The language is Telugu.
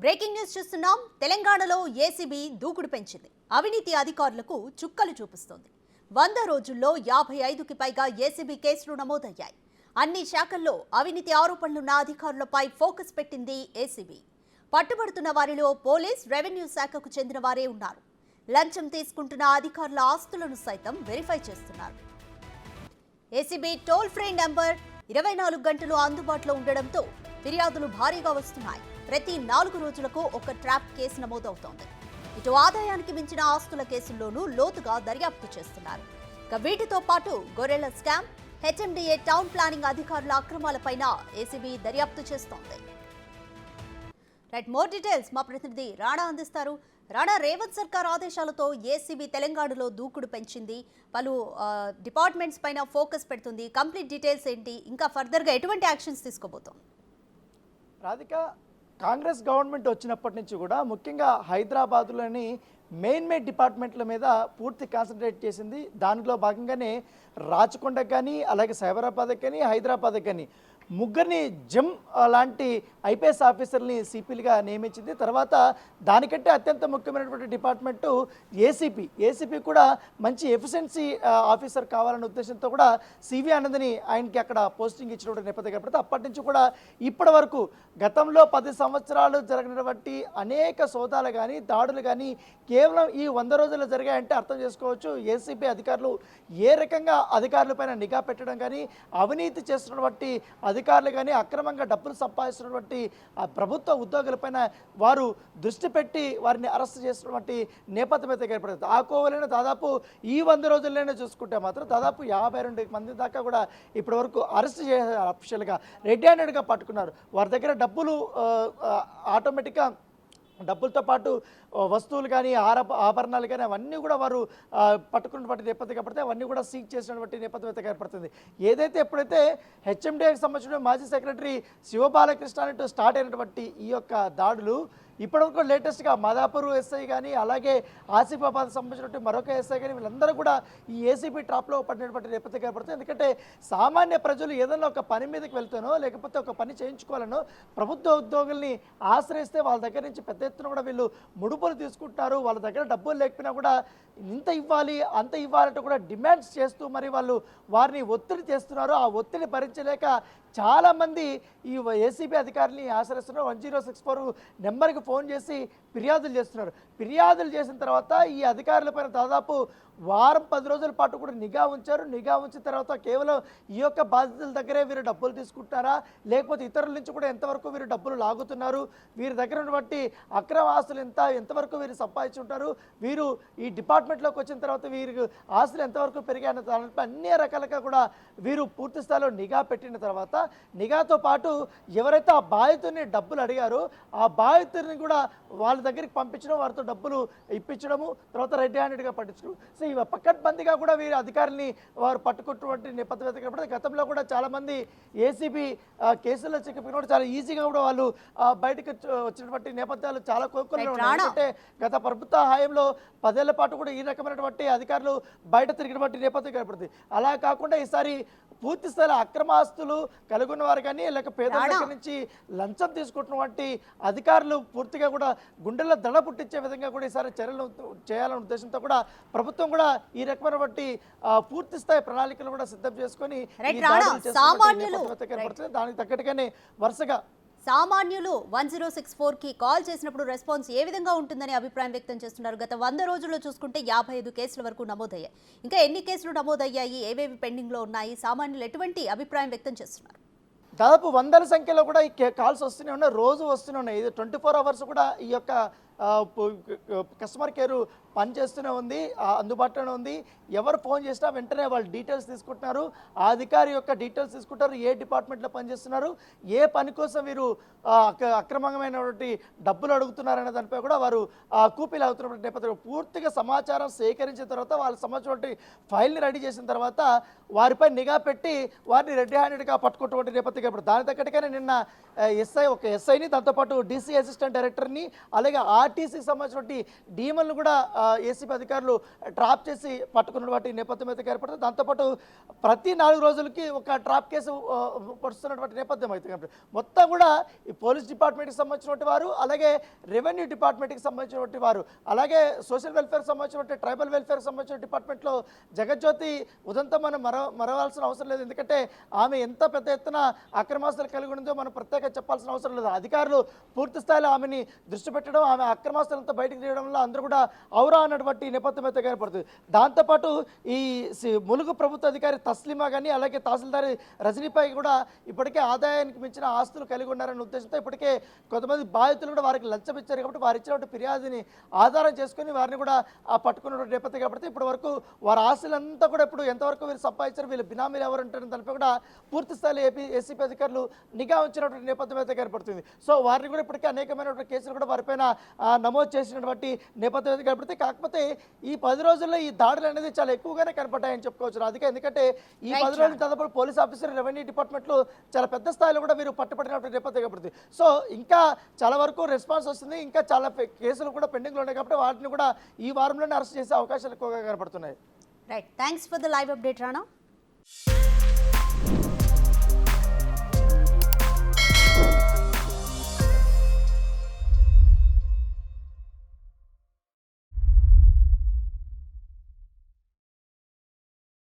బ్రేకింగ్ న్యూస్ చూస్తున్నాం. తెలంగాణలో ఏసీబీ దూకుడు పెంచింది. అవినీతి అధికారులకు చుక్కలు చూపిస్తోంది. 100 రోజుల్లో 55కి పైగా ఏసీబీ కేసులు నమోదయ్యాయి. అన్ని శాఖల్లో అవినీతి ఆరోపణలున్న అధికారులపై ఫోకస్ పెట్టింది ఏసీబీ. పట్టుబడుతున్న వారిలో పోలీస్, రెవెన్యూ శాఖకు చెందిన వారే ఉన్నారు. లంచం తీసుకుంటున్న అధికారుల ఆస్తులను సైతం వెరిఫై చేస్తున్నారు. ఏసీబీ టోల్ ఫ్రీ నంబర్ 24 గంటలు అందుబాటులో ఉండడంతో ఫిర్యాదులు భారీగా వస్తున్నాయి. ప్రతి 4 రోజులకు ఒక ట్రాప్ కేసు నమోదవుతోంది. ఇటు ఆదాయానికి మించిన ఆస్తుల కేసుల్లోనూ లోతుగా దర్యాప్తు చేస్తున్నారు. వీటితో పాటు గొర్రెల స్కామ్, హెచ్ఎండిఏ టౌన్ ప్లానింగ్ అధికారుల అక్రమాలపైన ఏసీబీ దర్యాప్తు చేస్తోంది. రైట్, మోర్ డీటెయిల్స్ మా ప్రతినిధి రాణా అందిస్తారు. రాణా, రేవంత్ సర్కార్ ఆదేశాలతో ఏసీబీ తెలంగాణలో దూకుడు పెంచింది. పలు డిపార్ట్మెంట్స్ పైన ఫోకస్ పెడుతుంది. కంప్లీట్ డీటెయిల్స్ ఏంటి? ఇంకా ఫర్దర్గా ఎటువంటి యాక్షన్స్ తీసుకోబోతోంది? రాధిక, కాంగ్రెస్ గవర్నమెంట్ వచ్చినప్పటి నుంచి కూడా ముఖ్యంగా హైదరాబాద్లోని మెయిన్ డిపార్ట్మెంట్ల మీద పూర్తి కాన్సన్ట్రేట్ చేసింది. దానిలో భాగంగానే రాచకొండకు కానీ, అలాగే సైబరాబాద్కి కానీ, హైదరాబాద్కి కానీ ముగ్గురిని జమ్ లాంటి ఐపీఎస్ ఆఫీసర్ని సిపిలుగా నియమించింది. తర్వాత దానికంటే అత్యంత ముఖ్యమైనటువంటి డిపార్ట్మెంటు ఏసీపీ కూడా మంచి ఎఫిషియన్సీ ఆఫీసర్ కావాలనే ఉద్దేశంతో కూడా సివి ఆనంద్ని ఆయనకి అక్కడ పోస్టింగ్ ఇచ్చినటువంటి నేపథ్యం కనపడితే అప్పటి నుంచి కూడా ఇప్పటి వరకు గతంలో 10 సంవత్సరాలు జరిగినటువంటి అనేక సోదాలు కానీ, దాడులు కానీ కేవలం ఈ 100 రోజుల్లో జరిగాయంటే అర్థం చేసుకోవచ్చు. ఏసీబీ అధికారులు ఏ రకంగా అధికారులపైన నిఘా పెట్టడం కానీ, అవినీతి చేస్తున్నటువంటి అధికారులు కానీ, అక్రమంగా డబ్బులు సంపాదిస్తున్నటువంటి ప్రభుత్వ ఉద్యోగులపైన వారు దృష్టి పెట్టి వారిని అరెస్ట్ చేస్తున్నటువంటి నేపథ్యం అయితే ఏర్పడుతుంది. ఆ కోవలైన దాదాపు ఈ 100 రోజుల్లోనే చూసుకుంటే మాత్రం దాదాపు 52 మంది దాకా కూడా ఇప్పటి వరకు అరెస్ట్ చేశారు. అఫీషియల్గా రెడ్ హ్యాండెడ్గా పట్టుకున్నారు. వారి దగ్గర డబ్బులు ఆటోమేటిక్గా డబ్బులతో పాటు వస్తువులు కానీ, ఆభరణాలు కానీ అవన్నీ కూడా వారు పట్టుకున్నటువంటి నేపథ్యం కాబట్టి అవన్నీ కూడా సీజ్ చేసినటువంటి నేపథ్యం అయితే ఏర్పడుతుంది. ఏదైతే ఎప్పుడైతే హెచ్ఎండిఏకి సంబంధించిన మాజీ సెక్రటరీ శివబాలకృష్ణ స్టార్ట్ అయినటువంటి ఈ యొక్క దాడులు ఇప్పటివరకు లేటెస్ట్గా మాదాపూర్ ఎస్ఐ కానీ, అలాగే ఆసిఫాబాద్ సంబంధించినటువంటి మరొక ఎస్ఐ కానీ వీళ్ళందరూ కూడా ఈ ఏసీబీ ట్రాప్లో పడినటువంటి నేపథ్యం ఏర్పడుతుంది. ఎందుకంటే సామాన్య ప్రజలు ఏదైనా ఒక పని మీదకి వెళ్తానో, లేకపోతే ఒక పని చేయించుకోవాలనో ప్రభుత్వ ఉద్యోగుల్ని ఆశ్రయిస్తే వాళ్ళ దగ్గర నుంచి పెద్ద ఎత్తున కూడా వీళ్ళు ముడుపులు తీసుకుంటున్నారు. వాళ్ళ దగ్గర డబ్బులు లేకపోయినా కూడా ఇంత ఇవ్వాలి, అంత ఇవ్వాలంటే కూడా డిమాండ్స్ చేస్తూ మరి వాళ్ళు వారిని ఒత్తిడి చేస్తున్నారు. ఆ ఒత్తిడి భరించలేక చాలామంది ఈ ఏసీబీ అధికారులని ఆశ్రయిస్తున్నారు. 1064 నెంబర్కి ఫోన్ చేసి ఫిర్యాదులు చేస్తున్నారు. ఫిర్యాదులు చేసిన తర్వాత ఈ అధికారులపైన దాదాపు వారం 10 రోజుల పాటు కూడా నిఘా ఉంచారు. నిఘా ఉంచిన తర్వాత కేవలం ఈ యొక్క బాధితుల దగ్గరే వీరు డబ్బులు తీసుకుంటున్నారా, లేకపోతే ఇతరుల నుంచి కూడా ఎంతవరకు వీరు డబ్బులు లాగుతున్నారు, వీరి దగ్గర ఉన్నటువంటి అక్రమ ఆస్తులు ఎంతవరకు వీరు సంపాదించుంటారు, వీరు ఈ డిపార్ట్మెంట్లోకి వచ్చిన తర్వాత వీరి ఆస్తులు ఎంతవరకు పెరిగాయన్న దానిపై అన్ని రకాలుగా కూడా వీరు పూర్తి స్థాయిలో నిఘా పెట్టిన తర్వాత నిఘాతో పాటు ఎవరైతే ఆ బాధితుడిని డబ్బులు అడిగారో ఆ బాధితుడిని కూడా వాళ్ళ దగ్గరికి పంపించడం, వారితో డబ్బులు ఇప్పించడము, తర్వాత రెడ్ హ్యాండెడ్గా పట్టించడం. సో ఇవి పక్కడ్బందీగా కూడా వీరి అధికారుల్ని వారు పట్టుకుంటున్నటువంటి నేపథ్యం కాబట్టి గతంలో కూడా చాలామంది ఏసీబీ కేసుల్లో చిక్కిపోయినప్పుడు చాలా ఈజీగా కూడా వాళ్ళు బయటకు వచ్చినటువంటి నేపథ్యాలు చాలా కోరుకునే ఉన్నాయి. అంటే గత ప్రభుత్వ హయాంలో 10 ఏళ్ల పాటు కూడా ఈ రకమైనటువంటి అధికారులు బయట తిరిగినటువంటి నేపథ్యం ఏర్పడుతుంది. అలా కాకుండా ఈసారి పూర్తి స్థాయిలో అక్రమ ఆస్తులు కలుగున్న వారు కానీ, లేక పేదల దగ్గర నుంచి లంచం తీసుకుంటున్నటువంటి అధికారులు పూర్తిగా కూడా గుండెల్లో దడ పుట్టించే విధంగా కూడా ఈసారి చర్యలు చేయాలనే ఉద్దేశంతో కూడా ప్రభుత్వం కూడా ఈ రకమైనటువంటి పూర్తి స్థాయి ప్రణాళికలు కూడా సిద్ధం చేసుకొని దానికి తగ్గట్టుగానే వరుసగా సామాన్యులు 1064కి కాల్ చేసినప్పుడు రెస్పాన్స్ ఏ విధంగా ఉంటుందని అభిప్రాయం వ్యక్తం చేస్తున్నారు. గత 100 రోజుల్లో చూసుకుంటే 55 కేసుల వరకు నమోదయ్యాయి. ఇంకా ఎన్ని కేసులు నమోదయ్యాయి, ఏవేవి పెండింగ్లో ఉన్నాయి, సామాన్యులు ఎటువంటి అభిప్రాయం వ్యక్తం చేస్తున్నారు? దాదాపు 100ల సంఖ్యలో కూడా ఈ కాల్స్ వస్తూనే ఉన్నాయి, రోజు వస్తూనే ఉన్నాయి. ఇది 24 అవర్స్ కూడా ఈ యొక్క కస్టమర్ కేర్ పనిచేస్తూనే ఉంది, అందుబాటులోనే ఉంది. ఎవరు ఫోన్ చేసినా వెంటనే వాళ్ళు డీటెయిల్స్ తీసుకుంటున్నారు. ఆ అధికారి యొక్క డీటెయిల్స్ తీసుకుంటారు, ఏ డిపార్ట్మెంట్లో పనిచేస్తున్నారు, ఏ పని కోసం వీరు అక్రమమైనటువంటి డబ్బులు అడుగుతున్నారనే దానిపై కూడా వారు కూపీలు అవుతున్నటువంటి నేపథ్యంలో పూర్తిగా సమాచారం సేకరించిన తర్వాత వాళ్ళకి సంబంధించినటువంటి ఫైల్ని రెడీ చేసిన తర్వాత వారిపై నిఘా పెట్టి వారిని రెడ్ హ్యాండెడ్గా పట్టుకున్నటువంటి నేపథ్యం ఏర్పడుతుంది. దాని తగ్గట్టుగానే నిన్న ఒక ఎస్ఐని దాంతోపాటు డీసీ అసిస్టెంట్ డైరెక్టర్ని, అలాగే ఆర్టీసీకి సంబంధించినటువంటి డీఎంఎల్ను కూడా ఏసీబీ అధికారులు ట్రాప్ చేసి పట్టుకున్నటువంటి నేపథ్యం అయితే ఏర్పడుతుంది. దాంతోపాటు ప్రతి 4 రోజులకి ఒక ట్రాప్ కేసు పడుతున్నటువంటి నేపథ్యం అయితే కనపడుతుంది. మొత్తం కూడా ఈ పోలీస్ డిపార్ట్మెంట్కి సంబంధించినటువంటి వారు, అలాగే రెవెన్యూ డిపార్ట్మెంట్కి సంబంధించినటువంటి వారు, అలాగే సోషల్ వెల్ఫేర్కి సంబంధించినటువంటి ట్రైబల్ వెల్ఫేర్కి సంబంధించిన డిపార్ట్మెంట్లో జగజ్యోతి ఉదంతం మనం మరవాల్సిన అవసరం లేదు. ఎందుకంటే ఆమె ఎంత పెద్ద ఎత్తున అక్రమాస్తులు కలిగి ఉందో మనం ప్రత్యేకంగా చెప్పాల్సిన అవసరం లేదు. అధికారులు పూర్తి స్థాయిలో ఆమెని దృష్టి పెట్టడం, ఆమె అక్రమాస్తులంతా బయటకు తీయడం వల్ల అందరూ కూడా ఔరా అన్నటువంటి నేపథ్యం అయితే కనపడుతుంది. దాంతోపాటు ఈ ములుగు ప్రభుత్వ అధికారి తస్లిమా కానీ, అలాగే తహసీల్దారి రజనీపై కూడా ఇప్పటికే ఆదాయానికి మించిన ఆస్తులు కలిగి ఉన్నారనే ఉద్దేశంతో ఇప్పటికే కొంతమంది బాధితులు కూడా వారికి లంచం ఇచ్చారు కాబట్టి వారు ఇచ్చినటువంటి ఫిర్యాదుని ఆధారం చేసుకుని వారిని కూడా పట్టుకున్నటువంటి నేపథ్యం కాబట్టి ఇప్పటి వరకు వారి ఆస్తులంతా కూడా ఇప్పుడు ఎంతవరకు వీళ్ళు సంపాదించారు, వీళ్ళు బినామీలు ఎవరు అంటారు దానిపై కూడా పూర్తి స్థాయిలో ఏసీపీ అధికారులు నిఘా ఉంచినటువంటి నేపథ్యం అయితే కనపడుతుంది. సో వారిని కూడా ఇప్పటికే అనేకమైనటువంటి కేసులు కూడా వారిపైన నమోదు చేసినటువంటి నేపథ్యం అయితే కనపడుతుంది. కాకపోతే ఈ 10 రోజుల్లో ఈ దాడులు అనేది చాలా ఎక్కువగానే కనపడ్డాయని చెప్పుకోవచ్చు రాధిక. ఎందుకంటే ఈ 10 రోజుల దాదాపు పోలీస్ ఆఫీసర్, రెవెన్యూ డిపార్ట్మెంట్లో చాలా పెద్ద స్థాయిలో కూడా వీరు పట్టుబడినటువంటి నేపథ్యం కనపడుతుంది. సో ఇంకా చాలా వరకు రెస్పాన్స్ వస్తుంది, ఇంకా చాలా కేసులు కూడా పెండింగ్లో ఉన్నాయి కాబట్టి వాటిని కూడా ఈ వారంలోనే అరెస్ట్ చేసే అవకాశాలు ఎక్కువగా కనపడుతున్నాయి. Right, thanks for the live update Rana.